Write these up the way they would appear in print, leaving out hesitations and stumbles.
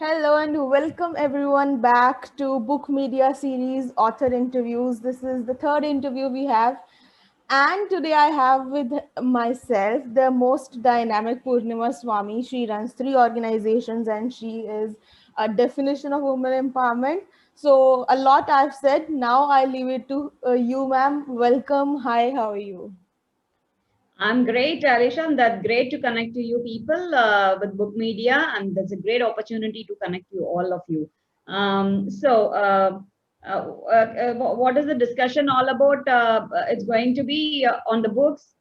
Hello and welcome everyone back to Book Media Series Author Interviews. This is the third interview we have, and today I have with myself the most dynamic Purnima Swami. She runs three organizations and she is a definition of women empowerment. So, a lot I've said. Now I leave it to you, ma'am. Welcome. Hi, how are you? I'm great, Alisha, and that's great to connect to you people with Book Media, and that's a great opportunity to connect you all of you. Um, so, uh, what is the discussion all about? It's going to be on the books,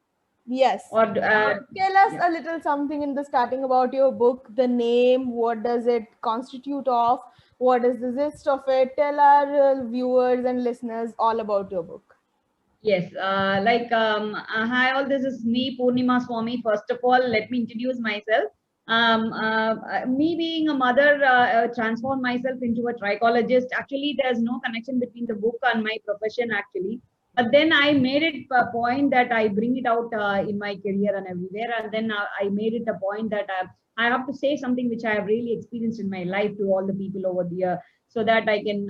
Yes. or Tell us yeah. a little something in the starting about your book, the name, what does it constitute of, what is the gist of it. Tell our viewers and listeners all about your book. Yes, hi all, this is me, Purnima Swami. First of all, let me introduce myself. Me being a mother transformed myself into a trichologist. Actually, there's no connection between the book and my profession, actually. But then I made it a point that I bring it out in my career and everywhere. And then I made it a point that I have to say something which I have really experienced in my life to all the people over the so that I can,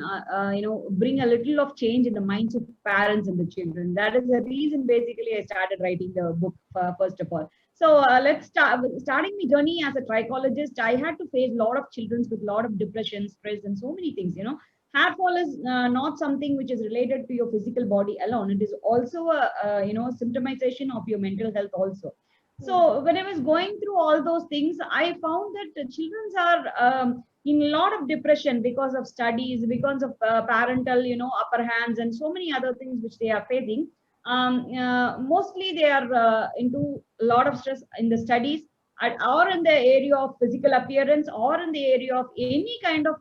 bring a little of change in the minds of parents and the children. That is the reason basically I started writing the book first of all. So let's start. Starting my journey as a trichologist, I had to face a lot of children with a lot of depression, stress, and so many things. Hair fall is not something which is related to your physical body alone. It is also a symptomization of your mental health also. Hmm. So when I was going through all those things, I found that the children are in a lot of depression because of studies, because of parental, upper hands, and so many other things which they are facing. Mostly they are into a lot of stress in the studies, or in the area of physical appearance, or in the area of any kind of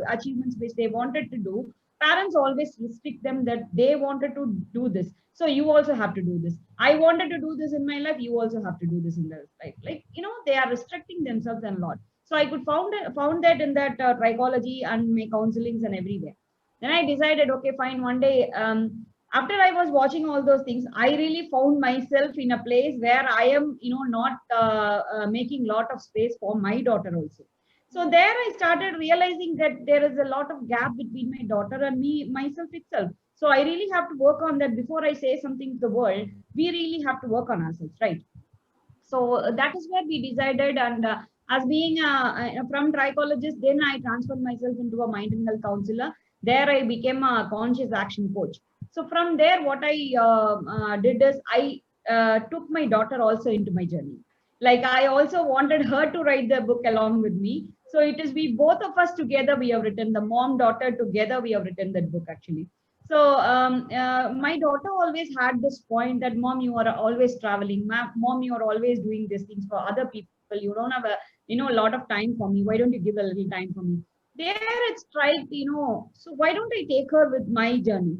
achievements which they wanted to do. Parents always restrict them that they wanted to do this, so you also have to do this. I wanted to do this in my life, you also have to do this in their life. Like, they are restricting themselves a lot. So I could found that in that trichology and my counselings and everywhere. Then I decided, okay, fine. One day, after I was watching all those things, I really found myself in a place where I am, not making lot of space for my daughter also. So there I started realizing that there is a lot of gap between my daughter and me myself itself. So I really have to work on that. Before I say something to the world, we really have to work on ourselves, right? So that is where we decided. And as being from trichologist, then I transferred myself into a mind and health counselor. There I became a conscious action coach. So from there, what I did is I took my daughter also into my journey. Like, I also wanted her to write the book along with me. So it is we both of us together, we have written the mom daughter together, we have written that book actually. So my daughter always had this point that, mom, you are always traveling. Mom, you are always doing these things for other people. You don't have a lot of time for me. Why don't you give a little time for me? There it's right. So why don't I take her with my journey?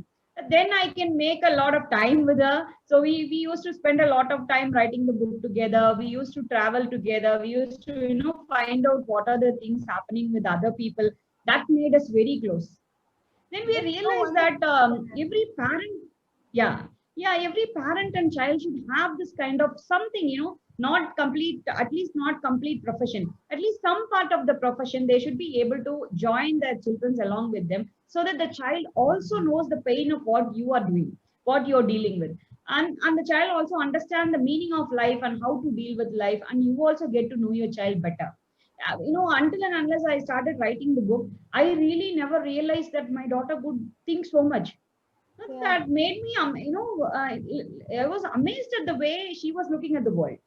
Then I can make a lot of time with her. So we used to spend a lot of time writing the book together. We used to travel together. We used to find out what are the things happening with other people. That made us very close. Then we That's so realized that wonderful. every parent, yeah, yeah, every parent and child should have this kind of something, not complete, at least not complete profession, at least some part of the profession they should be able to join their children along with them, so that the child also knows the pain of what you are doing, what you're dealing with. And the child also understand the meaning of life and how to deal with life, and you also get to know your child better. Until and unless I started writing the book, I really never realized that my daughter could think so much. Yeah. That made me, I was amazed at the way she was looking at the world.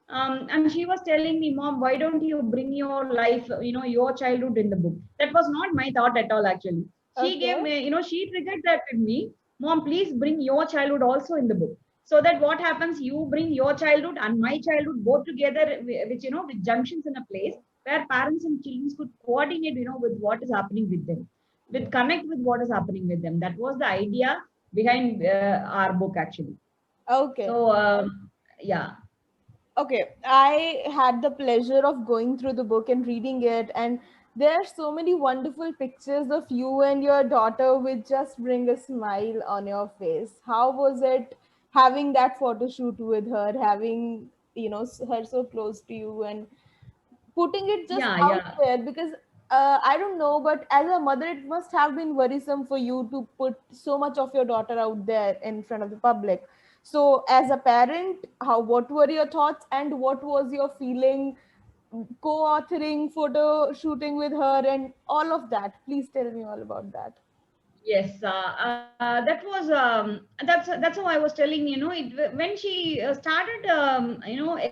And she was telling me, mom, why don't you bring your life, your childhood in the book? That was not my thought at all, actually. She gave Okay. me, she triggered that with me. Mom, please bring your childhood also in the book. So that what happens, you bring your childhood and my childhood both together, which, with junctions in a place where parents and children could coordinate, with what is happening with them, with connect with what is happening with them. That was the idea behind our book, actually. Okay. So, yeah. Okay, I had the pleasure of going through the book and reading it, and there are so many wonderful pictures of you and your daughter which just bring a smile on your face. How was it having that photo shoot with her, having her so close to you and putting it just Yeah, out yeah. there? Because I don't know, but as a mother, it must have been worrisome for you to put so much of your daughter out there in front of the public. So, as a parent, how what were your thoughts and what was your feeling co-authoring, photo shooting with her, and all of that? Please tell me all about that. Yes, that was that's how I was telling, you know, when she started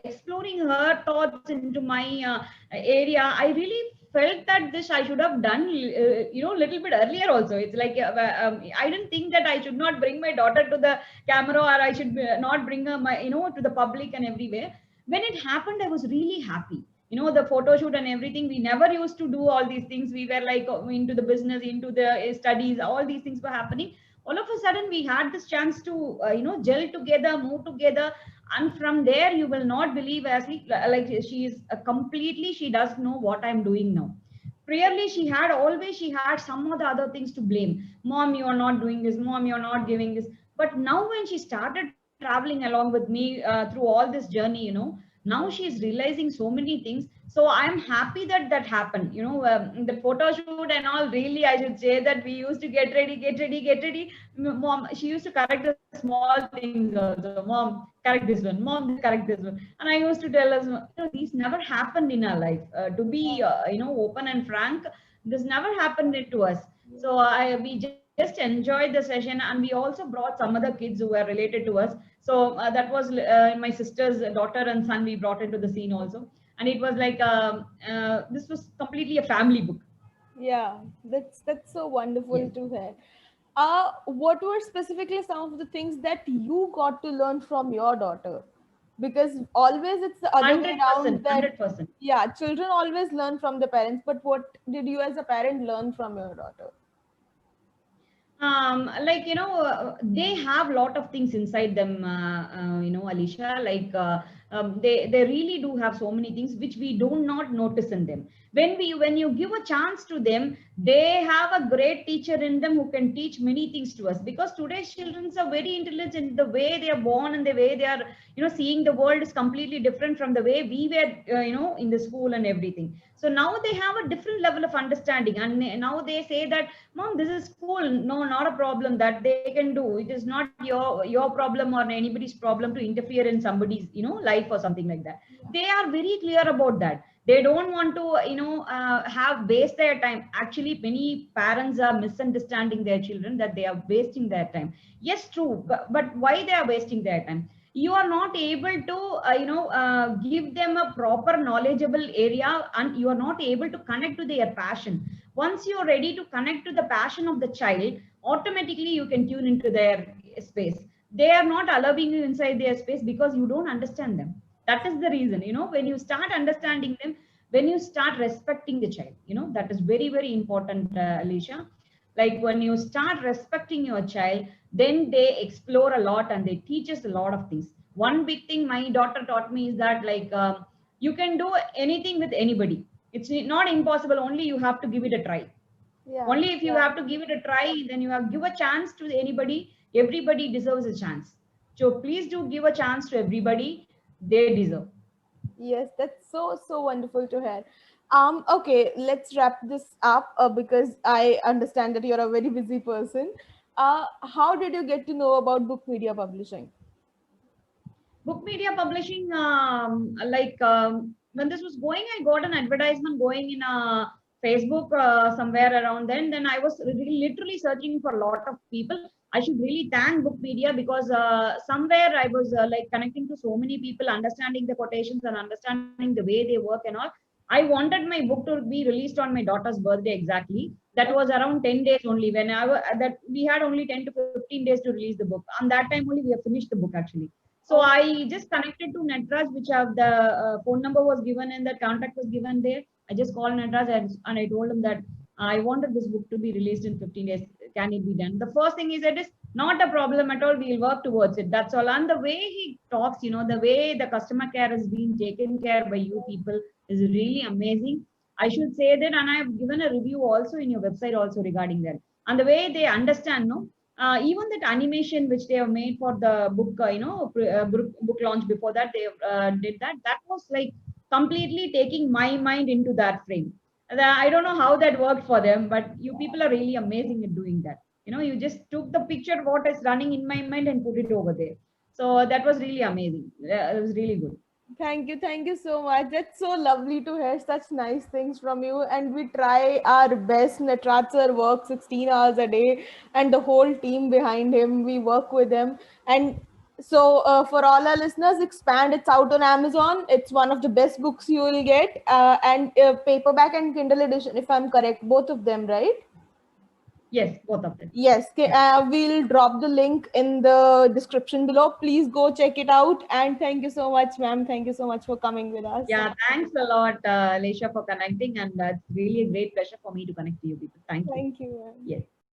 exploring her thoughts into my area. I really felt that this I should have done little bit earlier also. It's like I didn't think that I should not bring my daughter to the camera, or I should not bring her to the public and everywhere. When it happened, I was really happy. You know, the photo shoot and everything, we never used to do all these things. We were like into the business, into the studies, all these things were happening. All of a sudden we had this chance to gel together, move together. And from there, you will not believe, as like she is completely, she does know what I'm doing now. Previously she had some of the other things to blame. Mom, you are not doing this. Mom, you're not giving this. But now when she started traveling along with me through all this journey, now she's realizing so many things. So I'm happy that that happened. The photo shoot and all, really, I should say that we used to get ready, get ready, get ready. Mom, she used to correct the small things also. Mom, correct this one. Mom, correct this one. And I used to tell us, these never happened in our life. To be open and frank, this never happened to us. So we just enjoyed the session, and we also brought some other kids who were related to us. So that was my sister's daughter and son. We brought into the scene also, and it was like this was completely a family book. Yeah, that's so wonderful Yes. to hear. What were specifically some of the things that you got to learn from your daughter? Because always it's the other way 100%, around that, 100%. yeah, children always learn from the parents, but what did you as a parent learn from your daughter? They have a lot of things inside them, Alicia. They really do have so many things which we do not notice in them. When you give a chance to them, they have a great teacher in them who can teach many things to us. Because today's children are very intelligent. The way they are born and the way they are seeing the world is completely different from the way we were in the school and everything. So now they have a different level of understanding, and now they say that, Mom, this is cool. No, not a problem that they can do. It is not your problem or anybody's problem to interfere in somebody's life or something like that. They are very clear about that. They don't want to have waste their time. Actually, many parents are misunderstanding their children that they are wasting their time. Yes, true, but why they are wasting their time? You are not able to give them a proper knowledgeable area, and you are not able to connect to their passion. Once you're ready to connect to the passion of the child, automatically you can tune into their space. They are not allowing you inside their space because you don't understand them. That is the reason. When you start understanding them, when you start respecting the child, that is very, very important, Alicia. Like when you start respecting your child, then they explore a lot and they teach us a lot of things. One big thing my daughter taught me is that, you can do anything with anybody. It's not impossible, only you have to give it a try. Yeah, Only if you have to give it a try, then you have give a chance to anybody. Everybody deserves a chance. So please do give a chance to everybody. They deserve. yes, that's so wonderful to hear. Okay, let's wrap this up because I understand that you're a very busy person. How did you get to know about book media publishing? Book media publishing, when this was going, I got an advertisement going in Facebook somewhere around then I was literally searching for a lot of people. I should really thank Book Media, because somewhere I was like connecting to so many people, understanding the quotations and understanding the way they work and all. I wanted my book to be released on my daughter's birthday exactly. That was around 10 days only. When that we had only 10 to 15 days to release the book. On that time only we have finished the book actually. So Oh, I just connected to Netraj, which have the phone number was given and the contact was given there. I just called Netraj, and I told him that I wanted this book to be released in 15 days. Can it be done? The first thing he said is, not a problem at all. We'll work towards it. That's all. And the way he talks, the way the customer care is being taken care by you people is really amazing. I should say that, and I have given a review also in your website also regarding that. And the way they understand, no, even that animation which they have made for the book, book launch, before that they did that. That was like completely taking my mind into that frame. I don't know how that worked for them, but you people are really amazing at doing that. You just took the picture what is running in my mind and put it over there. So that was really amazing. It was really good. Thank you so much. That's so lovely to hear such nice things from you. And we try our best. Natraj sir works 16 hours a day, and the whole team behind him, we work with him. And so, for all our listeners, Expand, it's out on Amazon. It's one of the best books you will get, and paperback and Kindle edition, if I'm correct, both of them, right? Yes, both of them. Yes, Yeah. we'll drop the link in the description below. Please go check it out. And thank you so much, ma'am. Thank you so much for coming with us. Yeah, thanks a lot, Lesha, for connecting. And it's really a great pleasure for me to connect to you people. Thank you. Thank you, ma'am. Yes.